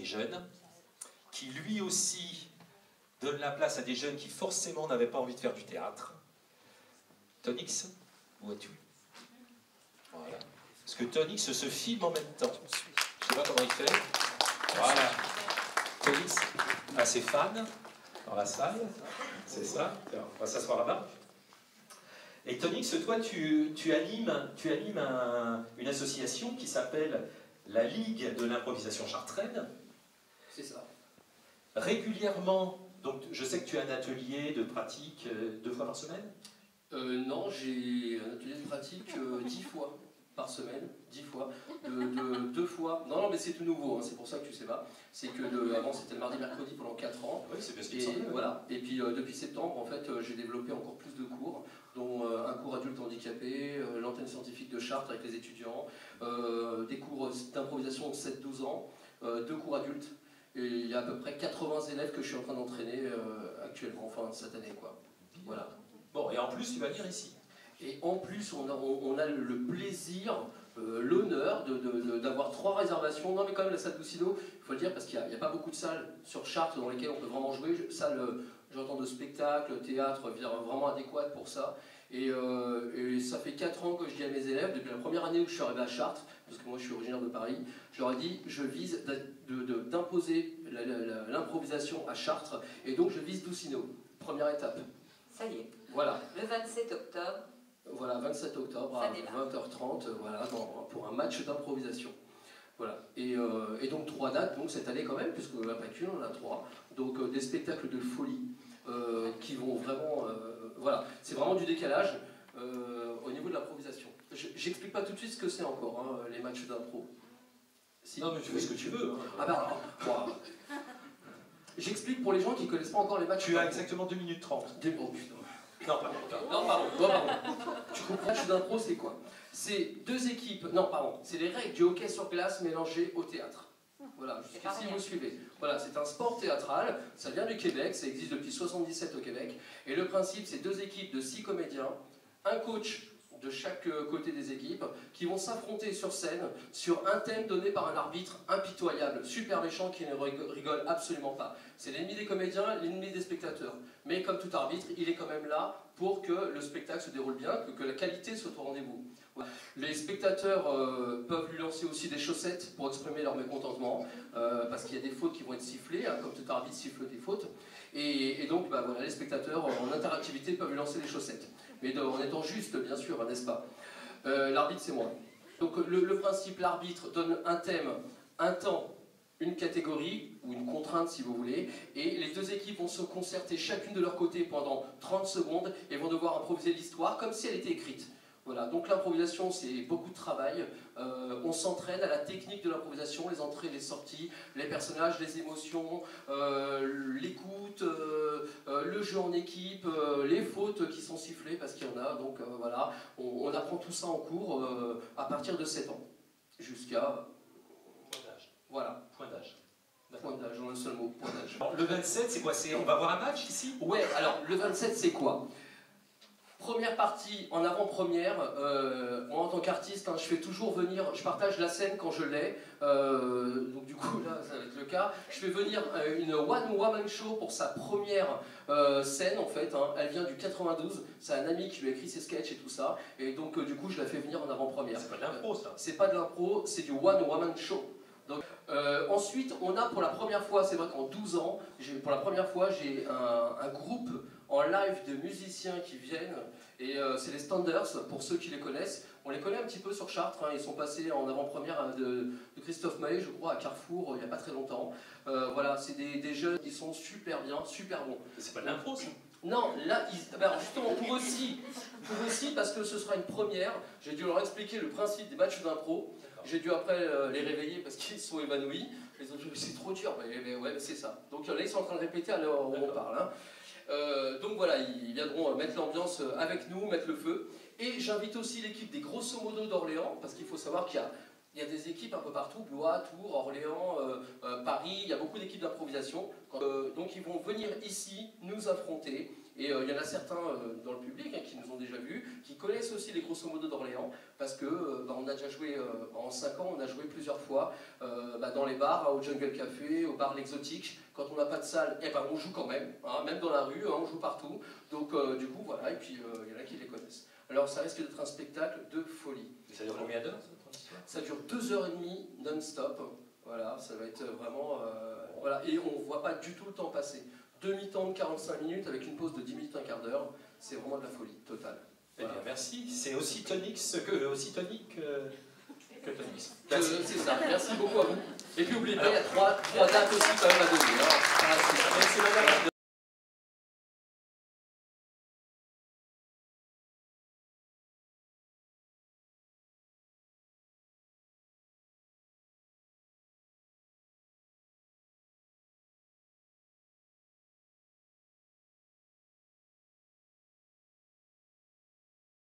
des jeunes, qui lui aussi donne la place à des jeunes qui forcément n'avaient pas envie de faire du théâtre. Tonix, où es-tu? Voilà. Parce que Tonix se filme en même temps. Je ne sais pas comment il fait. Voilà. Tonix a ses fans dans la salle. C'est ça. On va s'asseoir là-bas. Et Tonix, toi, tu animes une association qui s'appelle la Ligue de l'improvisation chartraine. C'est ça. Régulièrement, donc je sais que tu as un atelier de pratique 2 fois par semaine? Non, j'ai un atelier de pratique 10 fois par semaine, 10 fois, 2 fois. Non, mais c'est tout nouveau, hein, c'est pour ça que tu sais pas. C'est que avant c'était le mardi, mercredi pendant 4 ans. Oui, c'est bien ce qu'il Et semblait. voilà. Et puis depuis septembre, en fait, j'ai développé encore plus de cours, dont un cours adulte handicapé, l'antenne scientifique de Chartres avec les étudiants, des cours d'improvisation de 7-12 ans, 2 cours adultes. Et il y a à peu près 80 élèves que je suis en train d'entraîner actuellement, enfin cette année, quoi. Voilà. Bon, et en plus, tu vas venir ici. Et en plus, on a le plaisir, l'honneur d'avoir 3 réservations. Non, mais quand même, la salle Doucino, il faut le dire, parce qu'il n'y a pas beaucoup de salles sur Chartres dans lesquelles on peut vraiment jouer. Salle, j'entends de spectacle, théâtre, vraiment adéquate pour ça. Et ça fait 4 ans que je dis à mes élèves, depuis la première année où je suis arrivé à Chartres, parce que moi je suis originaire de Paris, je leur ai dit, je vise d'imposer l'improvisation à Chartres, et donc je vise Doucino. Première étape. Ça y est. Voilà. Le 27 octobre. Voilà, 27 octobre à 20h30, voilà, pour un match d'improvisation. Voilà. Et donc 3 dates, donc cette année quand même, puisqu'on n'a pas qu'une, on en a 3. Donc des spectacles de folie qui vont vraiment... voilà, c'est vraiment du décalage au niveau de l'improvisation. J'explique pas tout de suite ce que c'est encore, hein, les matchs d'impro. Si. Non, mais tu fais ce que tu veux. Hein. Ah bah alors, j'explique pour les gens qui ne connaissent pas encore les matchs. Tu as exactement 2 minutes 30. Oh putain. Non, pardon. Non, pardon. Tu comprends, match d'impro, c'est quoi? C'est 2 équipes. Non, pardon. C'est les règles du hockey sur glace mélangées au théâtre. Voilà, si vous suivez. Voilà, c'est un sport théâtral. Ça vient du Québec. Ça existe depuis 1977 au Québec. Et le principe, c'est 2 équipes de 6 comédiens, un coach de chaque côté des équipes, qui vont s'affronter sur scène sur un thème donné par un arbitre impitoyable, super méchant, qui ne rigole absolument pas. C'est l'ennemi des comédiens, l'ennemi des spectateurs. Mais comme tout arbitre, il est quand même là pour que le spectacle se déroule bien, que la qualité soit au rendez-vous. Les spectateurs peuvent lui lancer aussi des chaussettes pour exprimer leur mécontentement, parce qu'il y a des fautes qui vont être sifflées, hein, comme tout arbitre siffle des fautes. Et donc, bah, voilà, les spectateurs en interactivité peuvent lui lancer des chaussettes. Mais en étant juste, bien sûr, n'est-ce pas? L'arbitre, c'est moi. Donc le principe, l'arbitre donne un thème, un temps, une catégorie, ou une contrainte si vous voulez, et les 2 équipes vont se concerter chacune de leur côté pendant 30 secondes et vont devoir improviser l'histoire comme si elle était écrite. Voilà, donc l'improvisation c'est beaucoup de travail, on s'entraîne à la technique de l'improvisation, les entrées, les sorties, les personnages, les émotions, l'écoute, le jeu en équipe, les fautes qui sont sifflées parce qu'il y en a, donc voilà, on apprend tout ça en cours à partir de 7 ans, jusqu'à... Point d'âge. Voilà. Point d'âge. Point d'âge, en un seul mot, point d'âge. Le 27, c'est quoi? On va voir un match ici? Ouais, alors le 27 c'est quoi? Première partie, en avant-première, moi en tant qu'artiste, hein, je fais toujours venir, je partage la scène quand je l'ai, donc du coup là ça va être le cas, je fais venir une one-woman show pour sa première scène en fait, hein, elle vient du 92, c'est un ami qui lui a écrit ses sketchs et tout ça, et donc du coup je la fais venir en avant-première. C'est pas de l'impro ça? C'est pas de l'impro, c'est du one-woman show. Donc, ensuite, on a pour la première fois, c'est vrai qu'en 12 ans, pour la première fois, j'ai un groupe en live de musiciens qui viennent, et c'est les Standards, pour ceux qui les connaissent. On les connaît un petit peu sur Chartres, hein, ils sont passés en avant-première de Christophe Maé, je crois, à Carrefour, il n'y a pas très longtemps. Voilà, c'est des jeunes qui sont super bien, super bons. C'est pas de l'impro ça? Non, là, alors justement, pour aussi, parce que ce sera une première, j'ai dû leur expliquer le principe des matchs d'impro. J'ai dû après les réveiller parce qu'ils sont évanouis. Les autres, c'est trop dur, mais ouais, c'est ça. Donc là, ils sont en train de répéter à l'heure où on parle. Hein. Donc voilà, ils viendront mettre l'ambiance avec nous, mettre le feu. Et j'invite aussi l'équipe des Grosso Modo d'Orléans, parce qu'il faut savoir qu'il y a des équipes un peu partout, Blois, Tours, Orléans, Paris, il y a beaucoup d'équipes d'improvisation. Donc ils vont venir ici nous affronter. Et il y en a certains dans le public hein, qui nous ont déjà vus, qui connaissent aussi les Grosso Modo d'Orléans, parce que on a déjà joué en 5 ans, on a joué plusieurs fois dans les bars, au Jungle Café, au bar L'Exotique. Quand on n'a pas de salle, eh ben, on joue quand même, hein, même dans la rue, hein, on joue partout. Donc du coup, voilà, et puis il y en a qui les connaissent. Alors ça risque d'être un spectacle de folie. Et ça dure combien d'heures, cette histoire? Ça dure 2h30 non-stop. Voilà, ça va être vraiment... voilà, et on ne voit pas du tout le temps passer. Demi-temps de 45 minutes avec une pause de 10 minutes, un quart d'heure. C'est vraiment de la folie totale. Voilà. Eh bien, merci. C'est aussi tonique que Tonix. C'est ça, merci beaucoup à vous. Et puis n'oubliez pas, il y a 3 dates aussi quand même à donner. Hein. Merci madame.